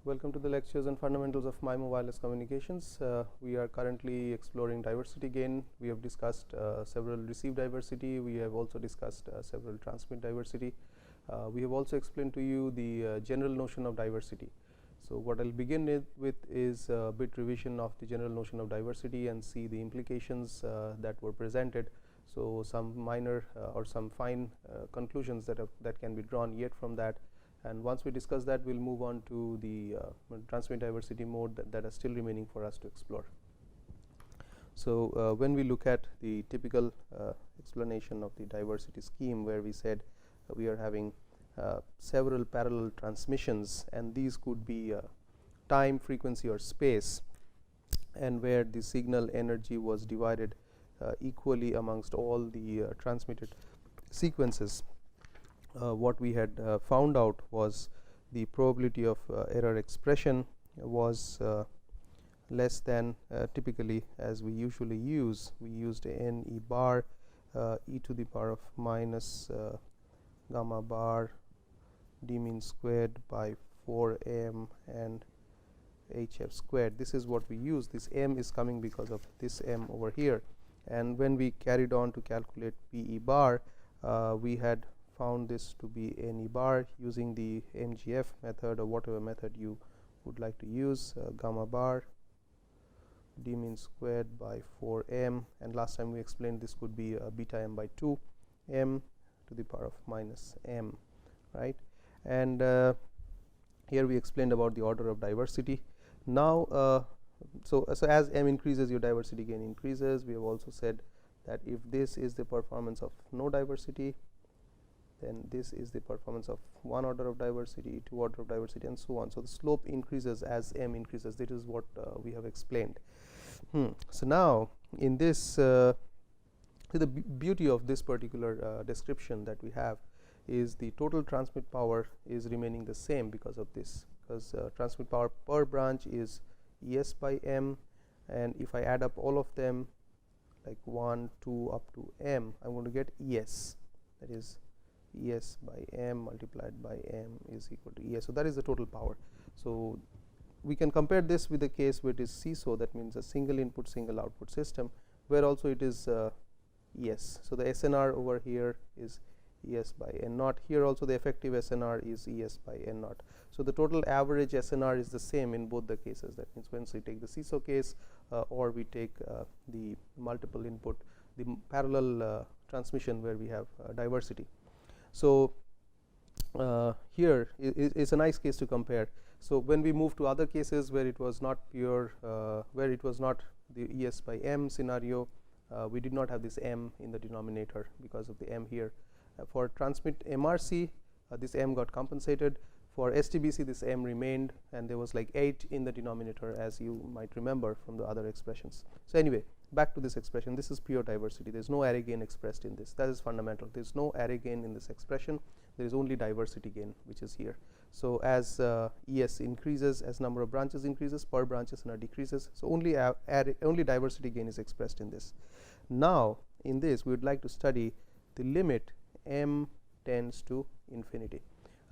Welcome to the lectures on fundamentals of MIMO wireless communications. We are currently exploring diversity gain. We have discussed several receive diversity. We have also discussed several transmit diversity. We have also explained to you the general notion of diversity. So, what I will begin with is a bit revision of the general notion of diversity and see the implications that were presented. So, some minor or some fine conclusions that can be drawn yet from that. And once we discuss that, we will move on to the transmit diversity mode that are still remaining for us to explore. So, when we look at the typical explanation of the diversity scheme, where we said we are having several parallel transmissions, and these could be time, frequency, or space, and where the signal energy was divided equally amongst all the transmitted sequences. What we had found out was the probability of error expression was less than typically, as we usually use. We used n e bar e to the power of minus gamma bar d mean squared by 4m and hf squared. This is what we use. This m is coming because of this m over here, and when we carried on to calculate p e bar, we had found this to be n e bar using the MGF method or whatever method you would like to use, gamma bar d mean squared by 4m, and last time we explained this could be beta m by 2 m to the power of minus m, right. And here we explained about the order of diversity. Now, so as m increases, your diversity gain increases. We have also said that if this is the performance of no diversity, then this is the performance of one order of diversity, two order of diversity, and so on. So, the slope increases as m increases. This is what we have explained. So, now in this the beauty of this particular description that we have is the total transmit power is remaining the same because of this, because transmit power per branch is Es by m, and if I add up all of them like 1, 2 up to m, I am going to get Es, that is Es by m multiplied by m is equal to Es. So, that is the total power. So, we can compare this with the case where it is CISO, that means a single input single output system, where also it is Es. So, the SNR over here is Es by n naught. Here also the effective SNR is Es by n naught. So, the total average SNR is the same in both the cases. That means, once we take the CISO case or we take the multiple input, the parallel transmission where we have diversity. So, here is a nice case to compare. So, when we move to other cases where it was not pure, where it was not the Es by m scenario, we did not have this m in the denominator because of the m here. For transmit MRC, this m got compensated. For STBC, this m remained, and there was like 8 in the denominator, as you might remember from the other expressions. So, anyway, back to this expression. This is pure diversity. There is no array gain expressed in this. That is fundamental. There is no array gain in this expression. There is only diversity gain, which is here. So, as Es increases, as number of branches increases, per branch SNR decreases. So, only diversity gain is expressed in this. Now, in this, we would like to study the limit m tends to infinity.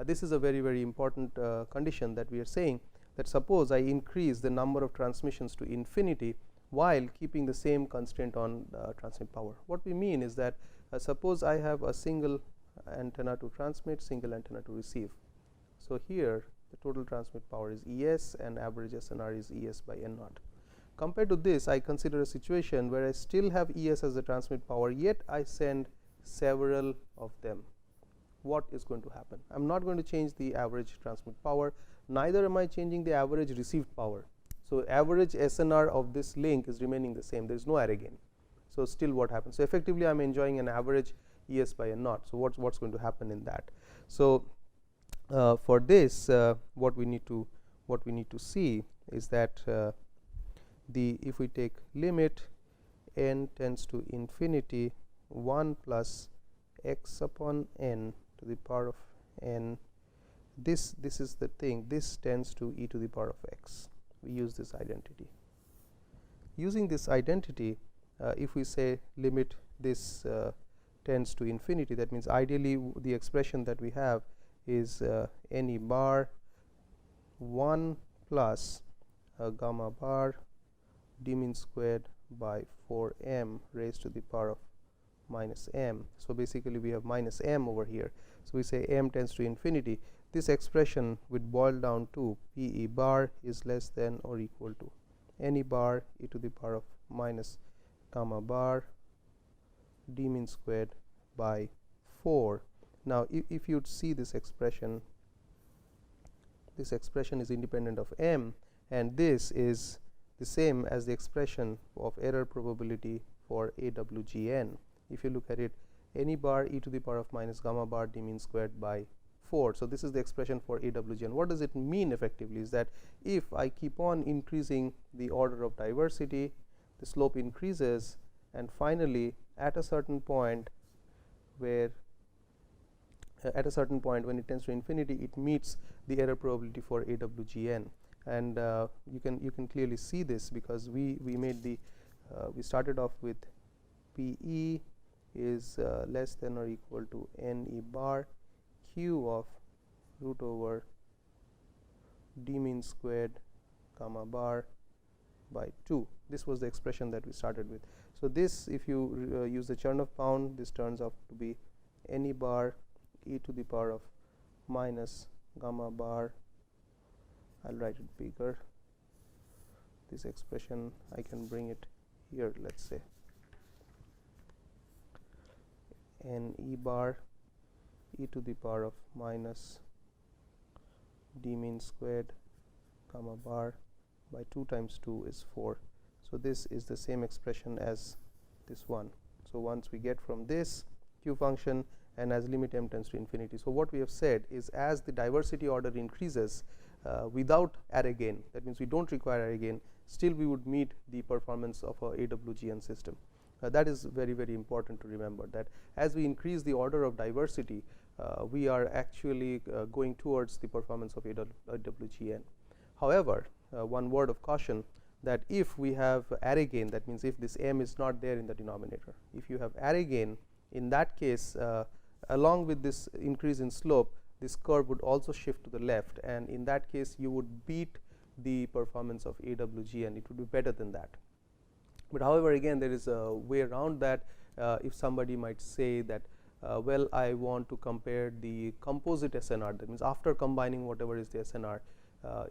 This is a very, very important condition that we are saying, that suppose I increase the number of transmissions to infinity while keeping the same constraint on transmit power. What we mean is that suppose I have a single antenna to transmit, single antenna to receive. So, here the total transmit power is Es and average SNR is Es by n naught. Compared to this, I consider a situation where I still have Es as the transmit power, yet I send several of them. What is going to happen? I am not going to change the average transmit power, neither am I changing the average received power. So, average SNR of this link is remaining the same. There is no array gain. So, still what happens? So, effectively I am enjoying an average Es by n naught. So, what's going to happen in that? So, for this what we need to see is that if we take limit n tends to infinity 1 plus x upon n to the power of n, this is the thing, this tends to e to the power of x. We use this identity. Using this identity, if we say limit this tends to infinity, that means ideally the expression that we have is n e bar 1 plus gamma bar d mean squared by 4m raised to the power of minus m. So basically we have minus m over here. So we say m tends to infinity. This expression would boil down to P e bar is less than or equal to any bar e to the power of minus gamma bar d mean squared by 4. Now if you'd see this expression is independent of m, and this is the same as the expression of error probability for AWGN. If you look at it, any bar e to the power of minus gamma bar d mean squared by 4. So this is the expression for AWGN. What does it mean effectively is that if I keep on increasing the order of diversity, the slope increases, and finally at a certain point when it tends to infinity, it meets the error probability for AWGN. And you can clearly see this because we made the we started off with PE is less than or equal to NE bar Q of root over d mean squared gamma bar by 2. This was the expression that we started with. So this, if you use the Chernoff bound, this turns out to be NE bar e to the power of minus gamma bar. I'll write it bigger. This expression I can bring it here, let's say NE bar e to the power of minus d mean squared gamma bar by 2 times 2 is 4. So this is the same expression as this one. So once we get from this Q function and as limit m tends to infinity. So what we have said is as the diversity order increases without array gain, that means we don't require array gain, still we would meet the performance of a AWGN system. That is very, very important to remember, that as we increase the order of diversity, we are actually going towards the performance of AWGN. However, one word of caution, that if we have array gain, that means if this m is not there in the denominator, if you have array gain, in that case along with this increase in slope, this curve would also shift to the left, and in that case you would beat the performance of AWGN. It would be better than that. But however, again there is a way around that. If somebody might say that well, I want to compare the composite SNR, that means after combining whatever is the SNR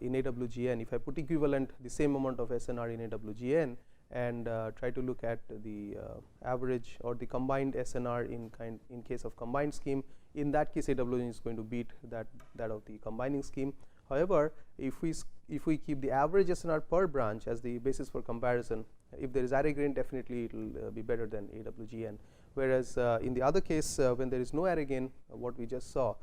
in AWGN, if I put equivalent the same amount of SNR in AWGN and try to look at the average or the combined SNR in case of combined scheme, in that case AWGN is going to beat that of the combining scheme. However, if we keep the average SNR per branch as the basis for comparison, if there is array gain, definitely it will be better than AWGN. Whereas in the other case, when there is no array gain, what we just saw,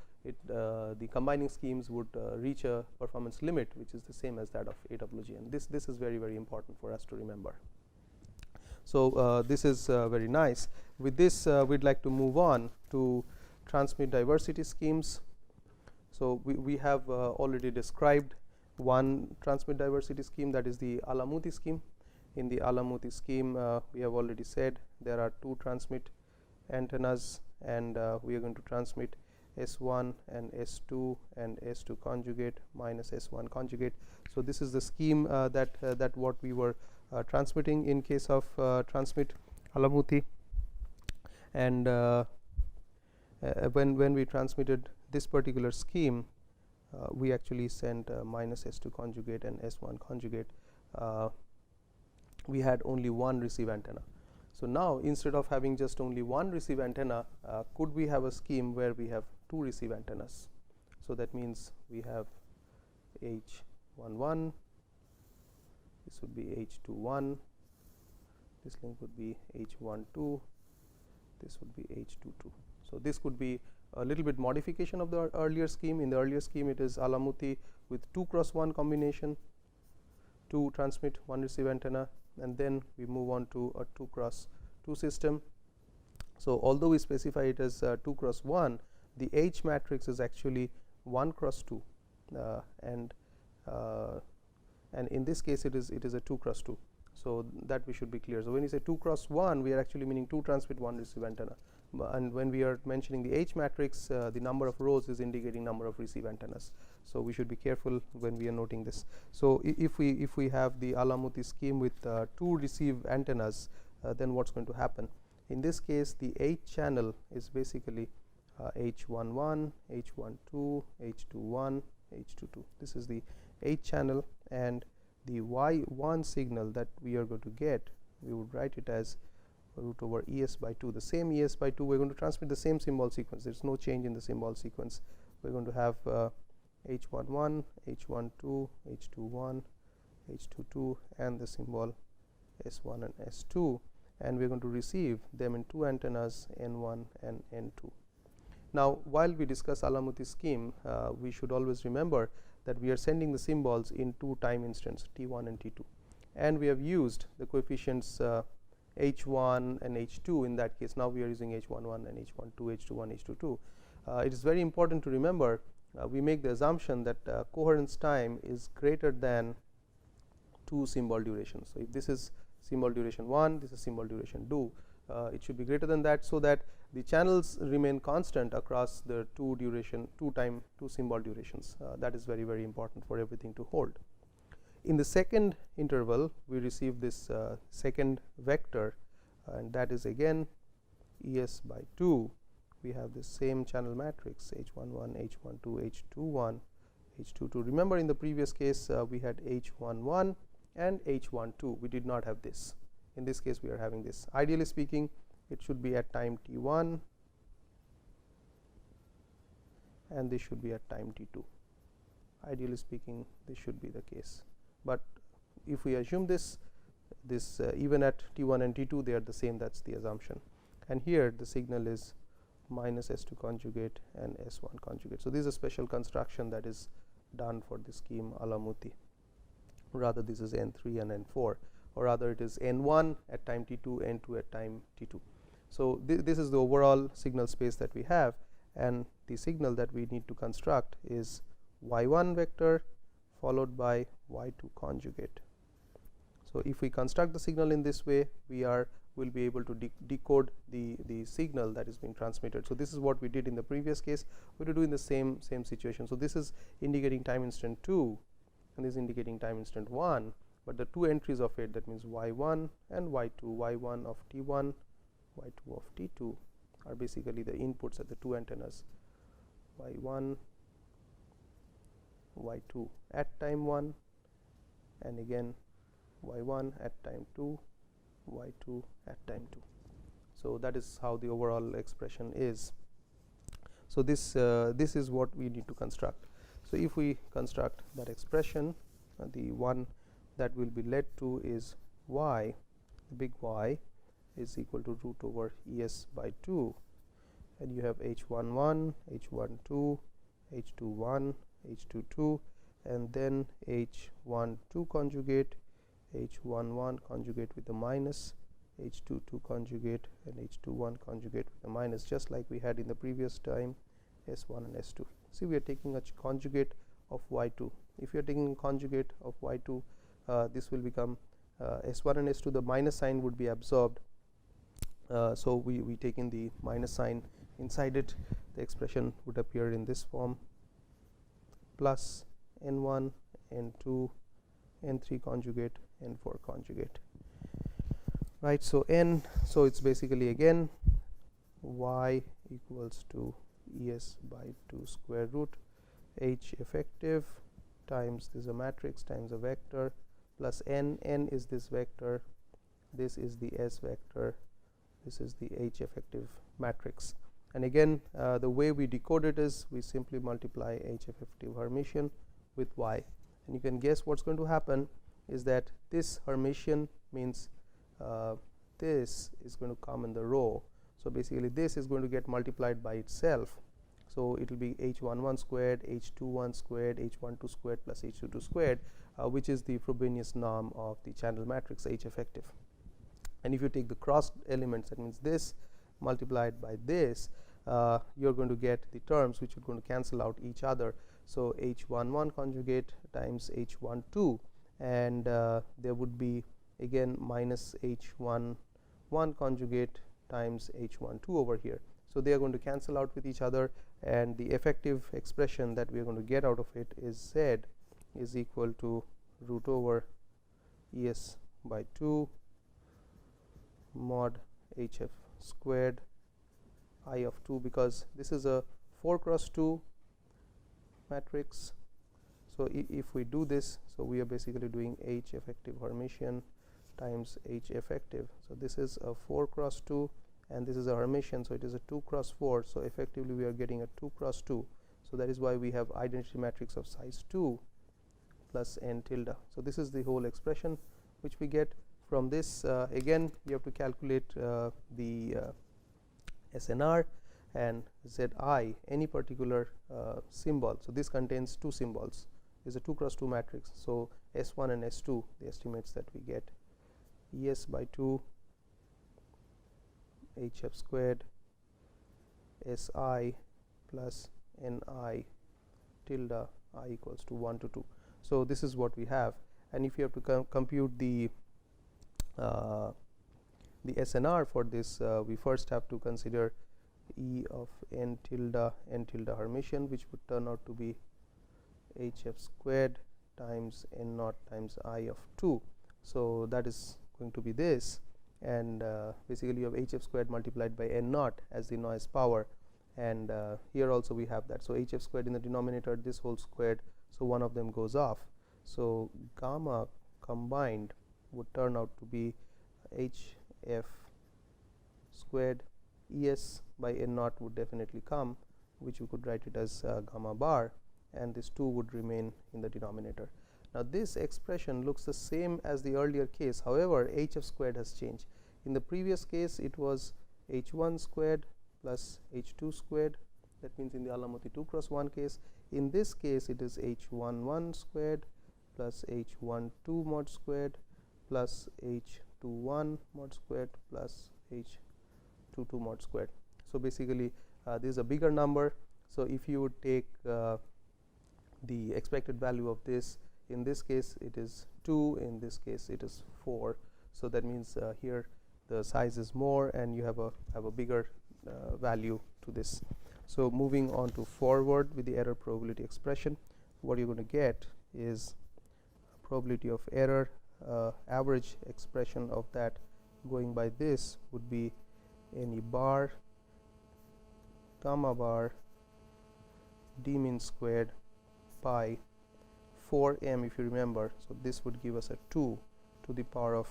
the combining schemes would reach a performance limit which is the same as that of AWGN. This is very, very important for us to remember. So this is very nice. With this, we'd like to move on to transmit diversity schemes. So we have already described one transmit diversity scheme, that is the Alamuthi scheme. In the Alamuthi scheme, we have already said there are two transmit antennas, and we are going to transmit S1 and S2 and S2 conjugate minus S1 conjugate. So this is the scheme that what we were transmitting in case of transmit Alamuthi. And when we transmitted this particular scheme, we actually sent minus S2 conjugate and S1 conjugate. We had only one receive antenna. So now instead of having just only one receive antenna, could we have a scheme where we have two receive antennas? So that means we have H11, this would be H21, this link would be H12, this would be H22. So this could be a little bit modification of the earlier scheme. In the earlier scheme, it is Alamuthi with 2x1 combination, 2 transmit, 1 receive antenna, and then we move on to a 2x2 system. So although we specify it as 2x1, the H matrix is actually 1x2, and in this case it is a 2x2. So that we should be clear. So when you say 2x1, we are actually meaning 2 transmit, 1 receive antenna. and when we are mentioning the H matrix, the number of rows is indicating number of receive antennas. So we should be careful when we are noting this. So if we have the Alamuti scheme with 2 receive antennas, then what's going to happen? In this case, the H channel is basically H11, H12, H21, H22. This is the H channel, and the Y1 signal that we are going to get, we would write it as root over ES by 2. The same ES by 2, we're going to transmit the same symbol sequence. There's no change in the symbol sequence. We're going to have H11, H12, H21, H22, and the symbol S1 and S2, and we're going to receive them in 2 antennas, N1 and N2. Now, while we discuss Alamuti scheme, we should always remember that we are sending the symbols in 2 time instants, T1 and T2, and we have used the coefficients H1 and H2 in that case. Now we are using H11 and H12, H21, H22. It is very important to remember, we make the assumption that coherence time is greater than 2 symbol durations. So if this is symbol duration 1, this is symbol duration 2, it should be greater than that, so that the channels remain constant across the 2 symbol durations. That is very, very important for everything to hold. In the second interval, we receive this second vector, and that is again ES by 2. We have the same channel matrix H11, H12, H21, H22. Remember, in the previous case we had H11 and H12. We did not have this. In this case, we are having this. Ideally speaking, it should be at time T1, and this should be at time T2. Ideally speaking, this should be the case. But if we assume this even at T1 and T2, they are the same. That's the assumption. And here the signal is minus S2 conjugate and S1 conjugate. So this is a special construction that is done for the scheme Alamuti. Rather, this is N3 and N4, or rather it is N1 at time T2, N2 at time T2. So this is the overall signal space that we have, and the signal that we need to construct is Y1 vector followed by Y2 conjugate. So if we construct the signal in this way, we will be able to decode the signal that is being transmitted. So this is what we did in the previous case. We will do in the same situation. So this is indicating time instant 2, and this is indicating time instant 1, but the 2 entries of it, that means Y1 and Y2, Y1 of T1, Y2 of T2, are basically the inputs at the 2 antennas, Y1, Y2 at time 1, and again Y1 at time 2, Y2 at time 2. So that is how the overall expression is. So this is what we need to construct. So if we construct that expression, the one that will be led to is Y, the big Y, is equal to root over ES by 2, and you have H11, H12, H21, H22, and then H12 conjugate, H11 conjugate with the minus, H22 conjugate, and H21 conjugate with the minus, just like we had in the previous time, S1 and S2. See, we are taking a conjugate of Y2. If you are taking a conjugate of Y2, this will become S1 and S2, the minus sign would be absorbed. So we take in the minus sign inside it. The expression would appear in this form, plus N1, N2, N3 conjugate, N4 conjugate, right. So so it's basically again Y equals to ES by 2 square root H effective times this is a matrix times a vector plus N is this vector, this is the S vector, this is the H effective matrix. And again, the way we decode it is we simply multiply H effective Hermitian with Y, and you can guess what's going to happen is that this Hermitian means this is going to come in the row. So basically this is going to get multiplied by itself. So it will be H11 squared, H21 squared, H12 squared plus H22 squared, which is the Frobenius norm of the channel matrix H effective. And if you take the crossed elements, that means this multiplied by this, you are going to get the terms which are going to cancel out each other. So H11 conjugate times H12, and there would be again minus H11 conjugate times H12 over here. So they are going to cancel out with each other, and the effective expression that we are going to get out of it is Z is equal to root over ES by 2 mod HF squared I of 2, because this is a 4 cross 2 matrix. So if we do this, so we are basically doing H effective Hermitian times H effective. So this is a 4 cross 2 and this is a Hermitian, so it is a 2 cross 4. So effectively we are getting a 2 cross 2. So that is why we have identity matrix of size 2 plus n tilde. So this is the whole expression which we get from this. Again, you have to calculate the SNR and Zi, any particular symbol. So this contains two symbols. Is a 2 cross 2 matrix. So S1 and S2, the estimates that we get, ES by 2 HF squared SI plus NI tilde I equals to 1 to 2. So this is what we have, and if you have to compute the SNR for this, we first have to consider E of n tilde Hermitian, which would turn out to be HF squared times n naught times I of 2. So that is going to be this, and basically you have HF squared multiplied by n naught as the noise power, and here also we have that. So HF squared in the denominator, this whole squared, so one of them goes off. So gamma combined would turn out to be HF squared. ES by n naught would definitely come, which we could write it as gamma bar, and this 2 would remain in the denominator. Now this expression looks the same as the earlier case. However, HF squared has changed. In the previous case it was H1 squared plus H2 squared. That means in the Alamoti 2 cross 1 case. In this case it is H11 squared plus H12 mod squared plus H21 mod squared plus H22 mod squared. So basically this is a bigger number. So if you would take the expected value of this, in this case it is 2, in this case it is 4. So that means here the size is more and you have a bigger value to this. So moving on to forward with the error probability expression, what you're going to get is probability of error. Average expression of that going by this would be any bar gamma bar d min squared pi 4m, if you remember. So this would give us a 2 to the power of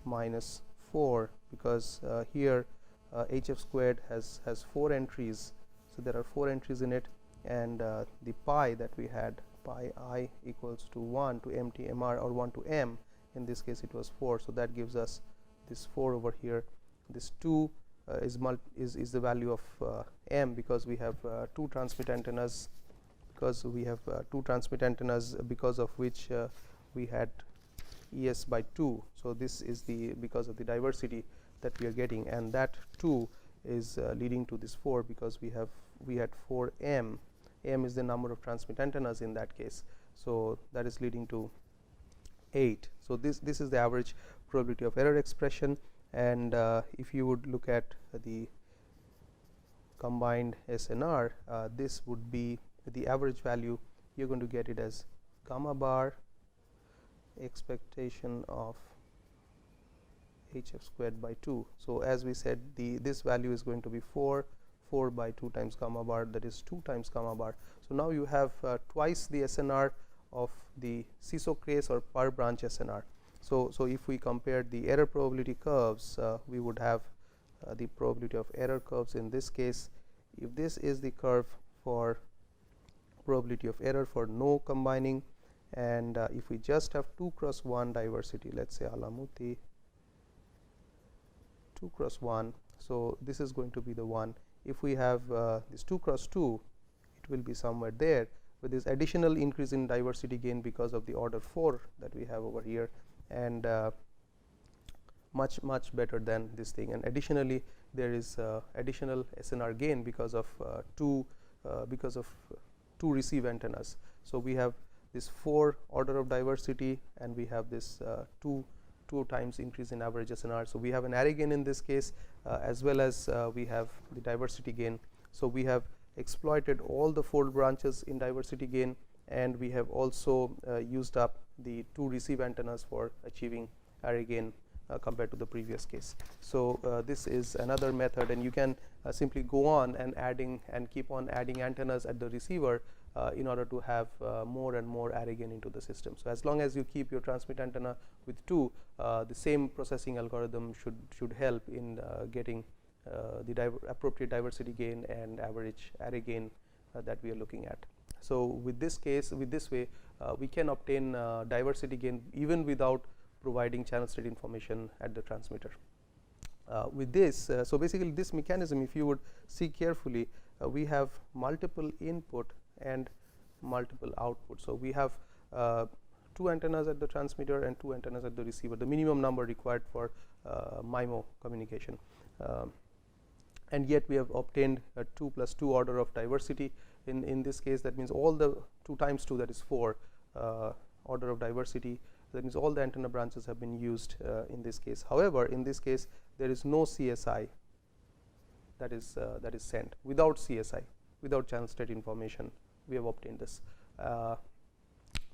minus 4, because here HF squared has 4 entries, so there are 4 entries in it, and the pi that we had, pi I equals to 1 to mt mr, or 1 to m. In this case it was 4, so that gives us this 4 over here. This 2 is the value of m, because we have two transmit antennas, because of which we had ES by 2. So this is the because of the diversity that we are getting, and that 2 is leading to this 4, because we had 4 m. M is the number of transmit antennas in that case, so that is leading to 8. So this is the average probability of error expression, and if you would look at the combined SNR, this would be the average value. You're going to get it as gamma bar expectation of HF squared by 2. So as we said, this value is going to be 4 by 2 times gamma bar, that is 2 times gamma bar. So now you have twice the SNR of the CISO case or per branch SNR. So if we compare the error probability curves, we would have the probability of error curves in this case. If this is the curve for probability of error for no combining, and if we just have 2 cross 1 diversity, let's say Alamuti 2 cross 1, so this is going to be the one. If we have this 2 cross 2, it will be somewhere there with this additional increase in diversity gain because of the order 4 that we have over here, and much better than this thing. And additionally there is additional SNR gain because of two receive antennas. So we have this 4 order of diversity, and we have this 2 2 times increase in average SNR. So we have an array gain in this case, as well as we have the diversity gain. So we have exploited all the 4 branches in diversity gain, and we have also used up the 2 receive antennas for achieving array gain compared to the previous case. So this is another method, and you can simply go on and keep on adding antennas at the receiver in order to have more and more array gain into the system. So as long as you keep your transmit antenna with 2, the same processing algorithm should help in getting the appropriate diversity gain and average array gain that we are looking at. So with this case, with this way, we can obtain diversity gain even without providing channel state information at the transmitter. With this, so basically this mechanism, if you would see carefully, we have multiple input and multiple output. So we have 2 antennas at the transmitter and 2 antennas at the receiver, the minimum number required for MIMO communication. And yet we have obtained a 2 plus 2 order of diversity in this case. That means all the 2 times 2, that is 4 order of diversity. That means all the antenna branches have been used in this case. However, in this case there is no CSI that is sent. Without CSI, without channel state information, we have obtained this.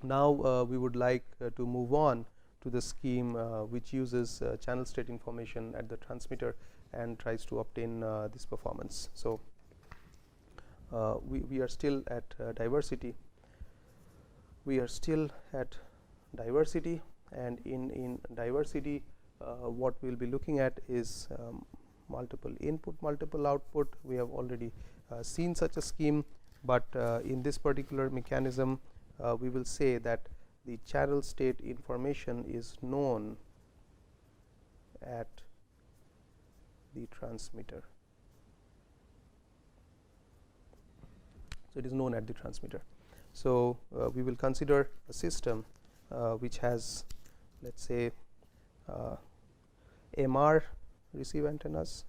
Now we would like to move on to the scheme which uses channel state information at the transmitter and tries to obtain this performance. So we are still at diversity. We are still at diversity, and in diversity what we will be looking at is multiple input, multiple output. We have already seen such a scheme, but in this particular mechanism we will say that the channel state information is known at the transmitter. So it is known at the transmitter. So we will consider a system which has, let's say, MR receive antennas,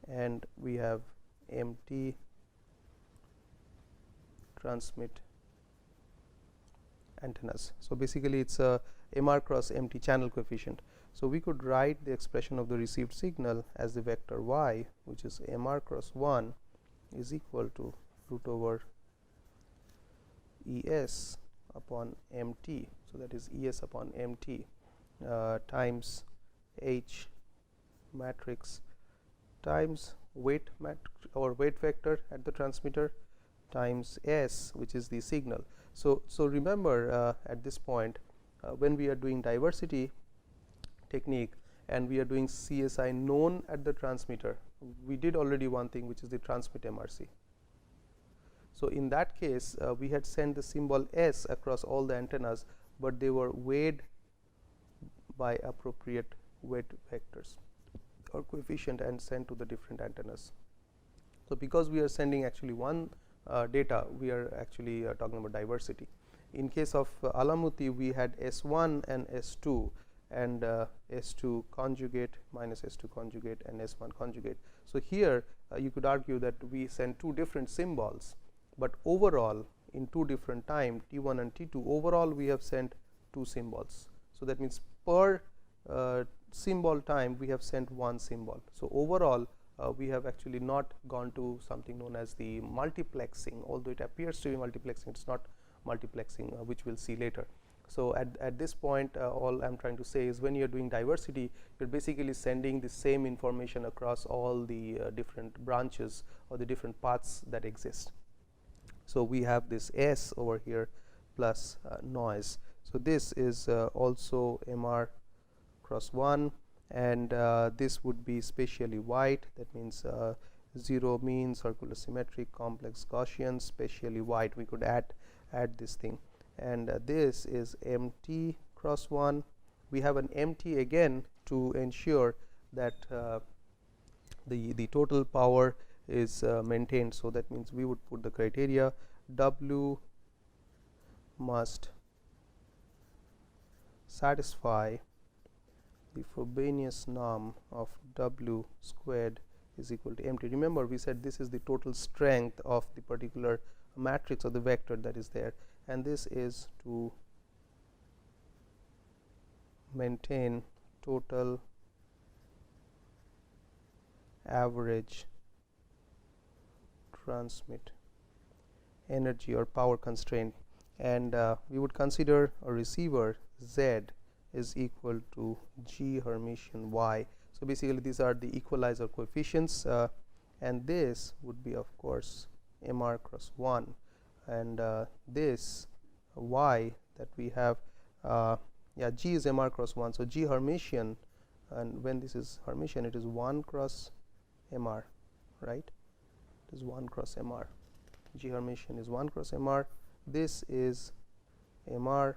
and we have MT transmit antennas. So basically it's a MR cross MT channel coefficient. So we could write the expression of the received signal as the vector y, which is MR cross 1 is equal to root over ES upon MT. So that is ES upon MT times H matrix times weight matrix or weight vector at the transmitter times S, which is the signal. So remember at this point when we are doing diversity technique and we are doing CSI known at the transmitter, we did already one thing, which is the transmit MRC. So in that case we had sent the symbol S across all the antennas, but they were weighed by appropriate weight vectors or coefficient and sent to the different antennas. So because we are sending actually one data, we are actually talking about diversity. In case of Alamuti, we had S1 and S2 and S2 conjugate minus S2 conjugate and S1 conjugate. So here you could argue that we send 2 different symbols, but overall in 2 different time T1 and T2, overall we have sent 2 symbols. So that means per symbol time we have sent 1 symbol. So overall we have actually not gone to something known as the multiplexing, although it appears to be multiplexing, it is not multiplexing, which we will see later. So at this point all I am trying to say is when you are doing diversity, you are basically sending the same information across all the different branches or the different paths that exist. So we have this S over here plus noise. So this is also MR cross 1, and this would be spatially white. That means 0 mean, circular symmetric, complex Gaussian, spatially white. We could add this thing, and this is MT cross 1. We have an MT again to ensure that the total power is maintained. So that means we would put the criteria W must satisfy the Frobenius norm of W squared is equal to MT. Remember we said this is the total strength of the particular matrix or the vector that is there, and this is to maintain total average transmit energy or power constraint, and we would consider a receiver Z is equal to G Hermitian Y. So basically these are the equalizer coefficients, and this would be of course MR cross 1, and this Y that we have, G is MR cross 1, so G Hermitian, and when this is Hermitian it is 1 cross MR, right? It is 1 cross MR. G Hermitian is 1 cross MR. This is MR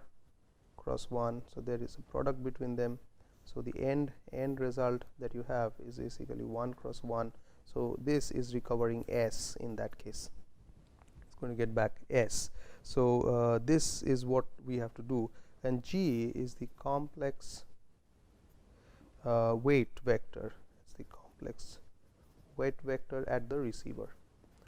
cross 1, so there is a product between them. So the end result that you have is basically 1 cross 1. So this is recovering S in that case. It's going to get back S. So this is what we have to do, and G is the complex weight vector. It's the complex weight vector at the receiver.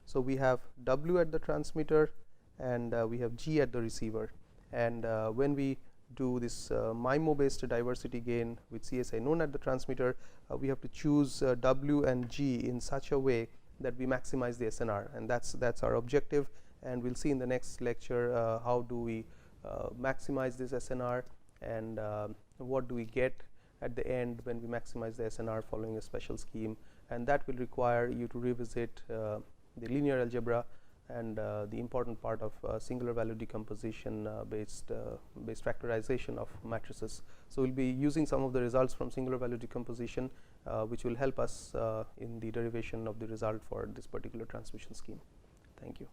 So we have W at the transmitter, and we have G at the receiver, and when we do this MIMO based diversity gain with CSI known at the transmitter, we have to choose W and G in such a way that we maximize the SNR, and that's our objective. And we'll see in the next lecture how do we maximize this SNR, and what do we get at the end when we maximize the SNR following a special scheme, and that will require you to revisit the linear algebra and the important part of singular value decomposition based factorization of matrices. So we'll be using some of the results from singular value decomposition, which will help us in the derivation of the result for this particular transmission scheme. Thank you.